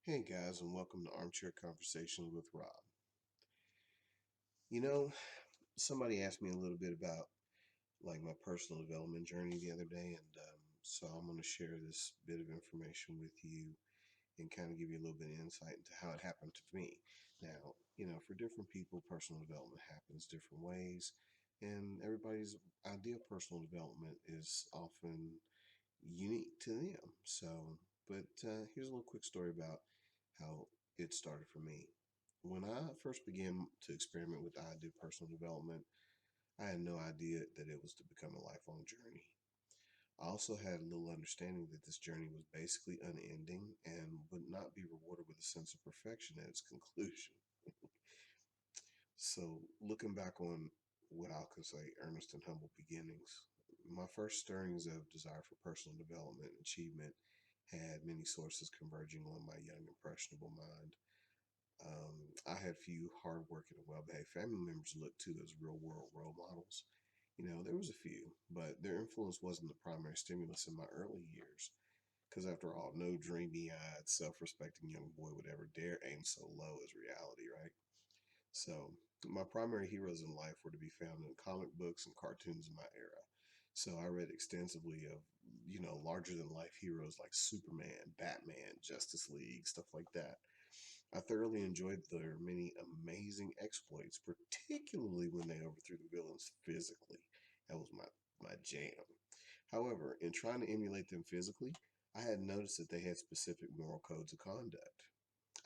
Hey guys, and welcome to Armchair Conversations with Rob. You know, somebody asked me a little bit about my personal development journey the other day, and so I'm going to share this bit of information with you and kind of give you a little bit of insight into how it happened to me. Now, for different people, personal development happens different ways, and everybody's idea of personal development is often unique to them. But here's a little quick story about how it started for me. When I first began to experiment with the idea of personal development, I had no idea that it was to become a lifelong journey. I also had a little understanding that this journey was basically unending and would not be rewarded with a sense of perfection at its conclusion. So, looking back on what I could say earnest and humble beginnings, my first stirrings of desire for personal development and achievement had many sources converging on my young, impressionable mind. I had few hardworking and well behaved family members to look to as real world role models. There was a few, but their influence wasn't the primary stimulus in my early years. Because after all, no dreamy eyed, self respecting young boy would ever dare aim so low as reality, right? So, my primary heroes in life were to be found in comic books and cartoons in my era. So, I read extensively of, larger than life heroes like Superman, Batman, Justice League, stuff like that. I thoroughly enjoyed their many amazing exploits, particularly when they overthrew the villains physically. That was my jam. However, in trying to emulate them physically, I had noticed that they had specific moral codes of conduct.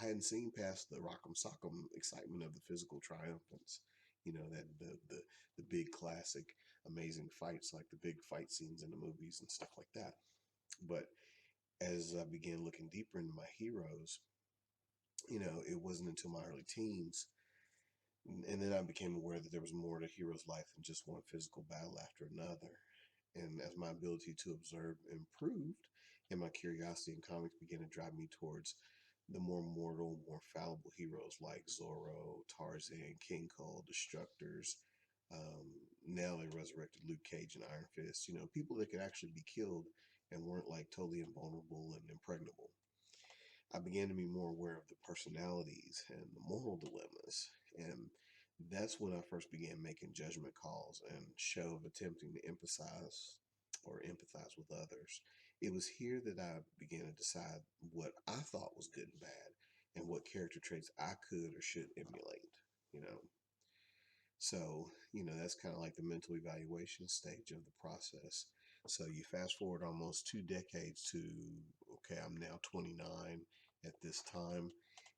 I hadn't seen past the rock'em sock'em excitement of the physical triumphants. That the big classic amazing fights, like the big fight scenes in the movies and stuff like that. But as I began looking deeper into my heroes, it wasn't until my early teens, and then I became aware that there was more to hero's life than just one physical battle after another. And as my ability to observe improved, and my curiosity in comics began to drive me towards the more mortal, more fallible heroes like Zorro, Tarzan, King Cole, Destructors. Now they resurrected Luke Cage and Iron Fist. People that could actually be killed and weren't like totally invulnerable and impregnable. I began to be more aware of the personalities and the moral dilemmas. And that's when I first began making judgment calls and show of attempting to empathize with others. It was here that I began to decide what I thought was good and bad and what character traits I could or should emulate, you know. So, that's kind of like the mental evaluation stage of the process. So you fast forward almost 2 decades to, okay, I'm now 29 at this time,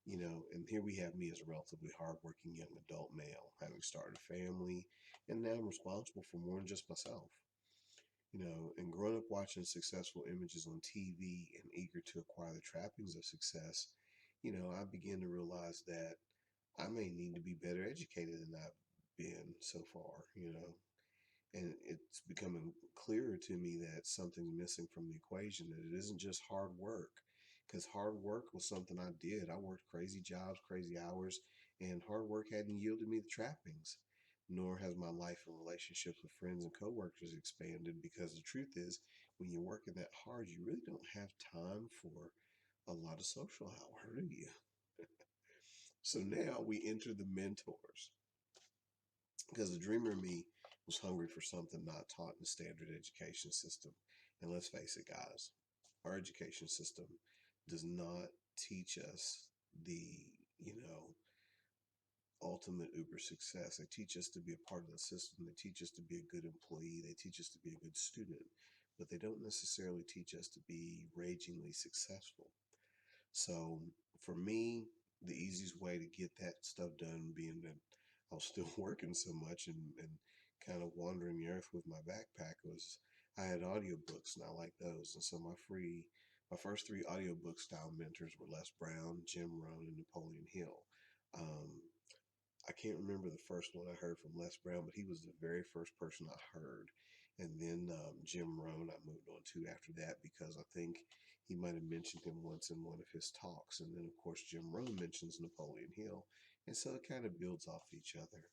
and here we have me as a relatively hardworking young adult male, having started a family, and now I'm responsible for more than just myself. And growing up watching successful images on TV and eager to acquire the trappings of success, I began to realize that I may need to be better educated than I've been so far, and it's becoming clearer to me that something's missing from the equation, that it isn't just hard work. Because hard work was something I did. I worked crazy jobs, crazy hours, and hard work hadn't yielded me the trappings. Nor has my life and relationships with friends and coworkers expanded because the truth is, when you're working that hard, you really don't have time for a lot of social hour, do you? So now we enter the mentors because the dreamer in me was hungry for something not taught in the standard education system. And let's face it, guys, our education system does not teach us the, you know, ultimate uber success. They teach us to be a part of the system. They teach us to be a good employee. They teach us to be a good student, but they don't necessarily teach us to be ragingly successful. So for me, the easiest way to get that stuff done, being that I was still working so much and kind of wandering the earth with my backpack, was I had audiobooks and I like those. And so my first three audiobook style mentors were Les Brown, Jim Rohn, and Napoleon Hill. Um, I can't remember the first one I heard from Les Brown, but he was the very first person I heard. And then Jim Rohn, I moved on to after that because I think he might have mentioned him once in one of his talks. And then, of course, Jim Rohn mentions Napoleon Hill. And so it kind of builds off each other.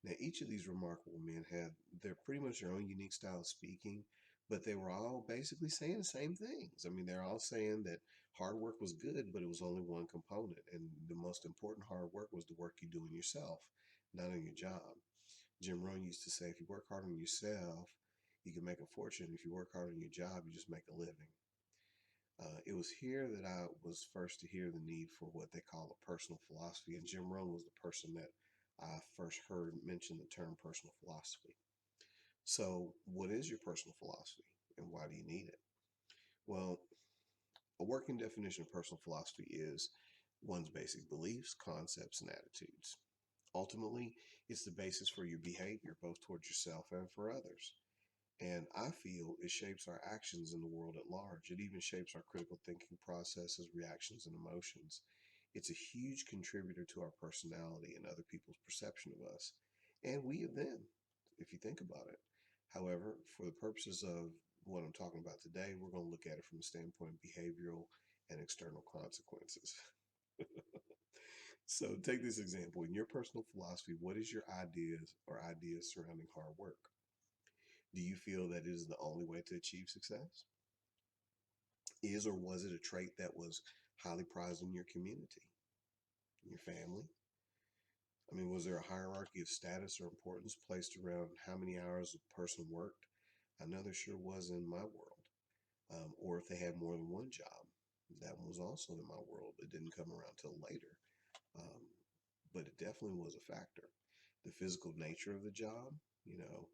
Now, each of these remarkable men had pretty much their own unique style of speaking, but they were all basically saying the same things. I mean, they're all saying that hard work was good, but it was only one component. And the most important hard work was the work you do on yourself, not on your job. Jim Rohn used to say, if you work hard on yourself, you can make a fortune. If you work hard on your job, you just make a living. It was here that I was first to hear the need for what they call a personal philosophy. And Jim Rohn was the person that I first heard mention the term personal philosophy. So, what is your personal philosophy and why do you need it? Well, a working definition of personal philosophy is one's basic beliefs, concepts, and attitudes. Ultimately, it's the basis for your behavior, both towards yourself and for others. And I feel it shapes our actions in the world at large. It even shapes our critical thinking processes, reactions, and emotions. It's a huge contributor to our personality and other people's perception of us, and we of them, if you think about it. However, for the purposes of what I'm talking about today, we're going to look at it from the standpoint of behavioral and external consequences. So, take this example. In your personal philosophy, what is your ideas surrounding hard work? Do you feel that it is the only way to achieve success? Is or was it a trait that was highly prized in your community, in your family? I mean, was there a hierarchy of status or importance placed around how many hours a person worked? I know there sure was in my world. Or if they had more than one job, that one was also in my world. It didn't come around till later, um, but it definitely was a factor. The physical nature of the job, you know,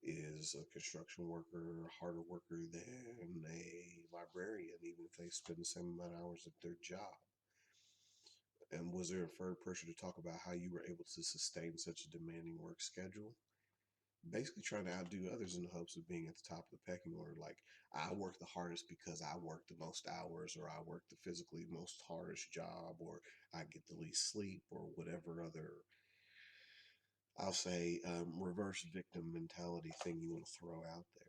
is a construction worker a harder worker than a librarian, even if they spend the same amount of hours at their job? And was there inferred pressure to talk about how you were able to sustain such a demanding work schedule? Basically, trying to outdo others in the hopes of being at the top of the pecking order. Like, I work the hardest because I work the most hours, or I work the physically most hardest job, or I get the least sleep, or whatever other, I'll say, reverse victim mentality thing you want to throw out there.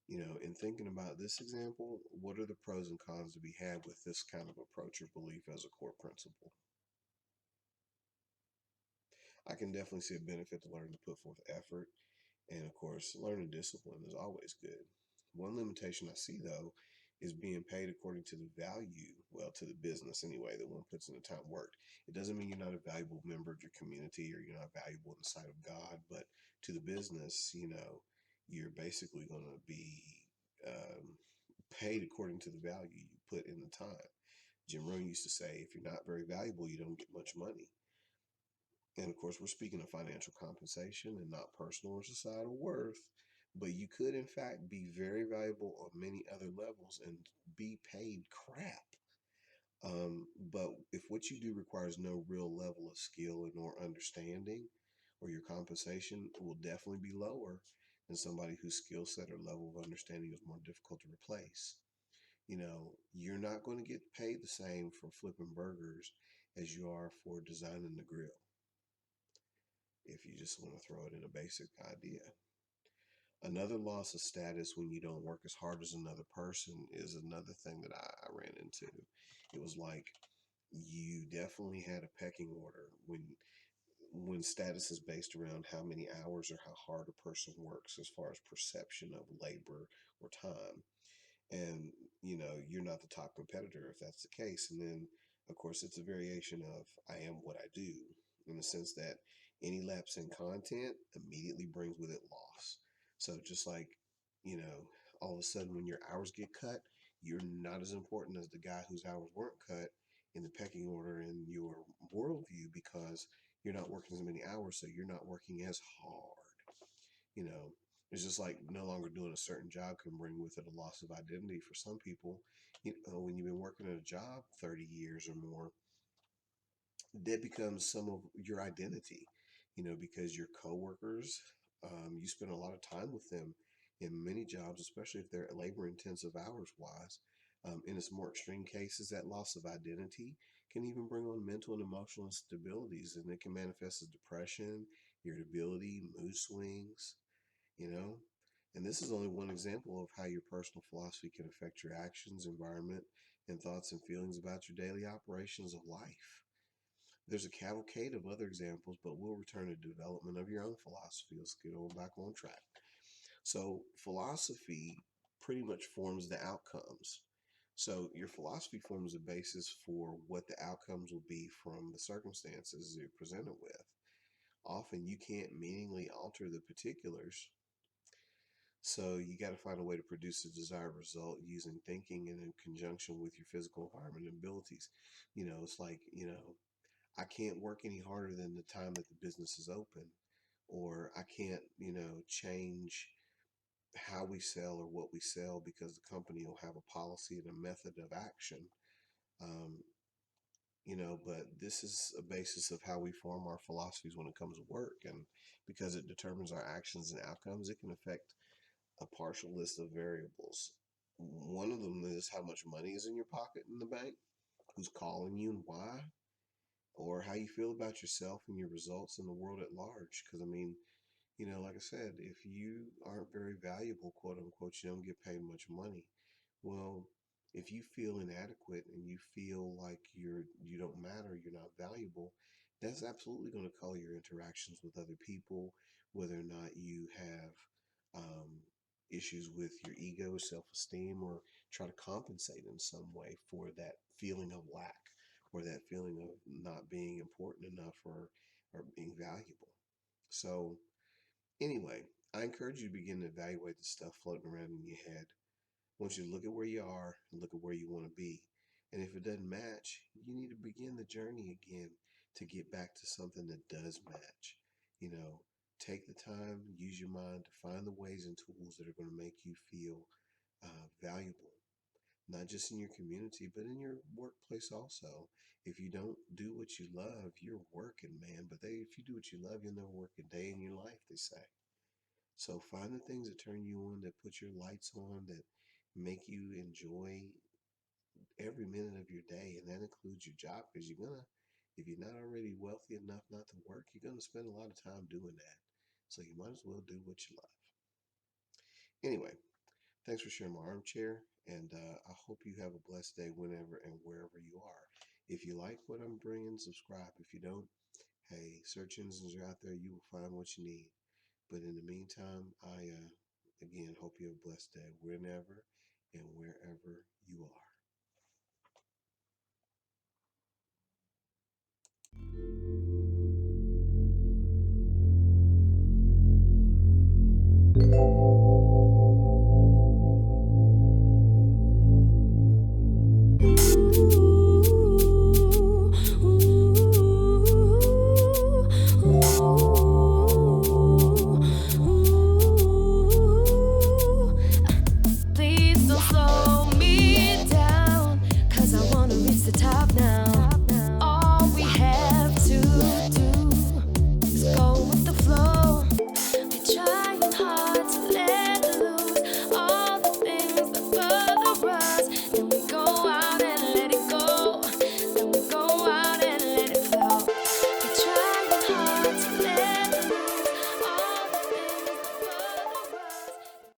In thinking about this example, what are the pros and cons to be had with this kind of approach or belief as a core principle? I can definitely see a benefit to learning to put forth effort. And of course, learning discipline is always good. One limitation I see, though, is being paid according to the value, well, to the business anyway, that one puts in the time worked. It doesn't mean you're not a valuable member of your community or you're not valuable in the sight of God, but to the business, you're basically going to be um, paid according to the value you put in the time. Jim Rohn used to say, if you're not very valuable, you don't get much money. And of course, we're speaking of financial compensation and not personal or societal worth. But you could, in fact, be very valuable on many other levels and be paid crap. But if what you do requires no real level of skill and or understanding, or your compensation will definitely be lower than somebody whose skill set or level of understanding is more difficult to replace. You're not going to get paid the same for flipping burgers as you are for designing the grill, if you just want to throw it in a basic idea. Another loss of status when you don't work as hard as another person is another thing that I ran into. It was like you definitely had a pecking order when status is based around how many hours or how hard a person works as far as perception of labor or time. And you're not the top competitor if that's the case. And then of course it's a variation of I am what I do, in the sense that any lapse in content immediately brings with it loss. So just like, you know all of a sudden when your hours get cut, you're not as important as the guy whose hours weren't cut in the pecking order in your worldview, because you're not working as many hours, so you're not working as hard. you know, it's just like no longer doing a certain job can bring with it a loss of identity for some people. When you've been working at a job 30 years or more, that becomes some of your identity, because your coworkers, you spend a lot of time with them in many jobs, especially if they're labor intensive hours wise. In its more extreme cases, that loss of identity can even bring on mental and emotional instabilities, and it can manifest as depression, irritability, mood swings, you know? And this is only one example of how your personal philosophy can affect your actions, environment, and thoughts and feelings about your daily operations of life. There's a cavalcade of other examples, but we'll return to development of your own philosophy. Let's get on back on track. So philosophy pretty much forms the outcomes. So your philosophy forms the basis for what the outcomes will be from the circumstances you're presented with. Often you can't meaningfully alter the particulars, so you got to find a way to produce the desired result using thinking and in conjunction with your physical environment and abilities. It's like, I can't work any harder than the time that the business is open, or I can't, change how we sell or what we sell because the company will have a policy and a method of action. Um, but this is a basis of how we form our philosophies when it comes to work. And because it determines our actions and outcomes, it can affect a partial list of variables. One of them is how much money is in your pocket in the bank, who's calling you and why, or how you feel about yourself and your results in the world at large. Because, I mean, like I said, if you aren't very valuable, quote unquote, you don't get paid much money. Well, if you feel inadequate and you feel like you don't matter, you're not valuable, that's absolutely going to color your interactions with other people, whether or not you have issues with your ego, self-esteem, or try to compensate in some way for that feeling of lack or that feeling of not being important enough or being valuable. So anyway, I encourage you to begin to evaluate the stuff floating around in your head. I want you to look at where you are and look at where you want to be. And if it doesn't match, you need to begin the journey again to get back to something that does match. You know, take the time, use your mind to find the ways and tools that are going to make you feel valuable, not just in your community, but in your workplace also. If you don't do what you love, you're working, man. But if you do what you love, you'll never work a day in your life, they say. So find the things that turn you on, that put your lights on, that make you enjoy every minute of your day. And that includes your job, because if you're not already wealthy enough not to work, you're going to spend a lot of time doing that. So you might as well do what you love. Anyway, thanks for sharing my armchair. And I hope you have a blessed day whenever and wherever you are. If you like what I'm bringing, subscribe. If you don't, hey, search engines are out there. You will find what you need. But in the meantime, I again hope you have a blessed day whenever and wherever you are.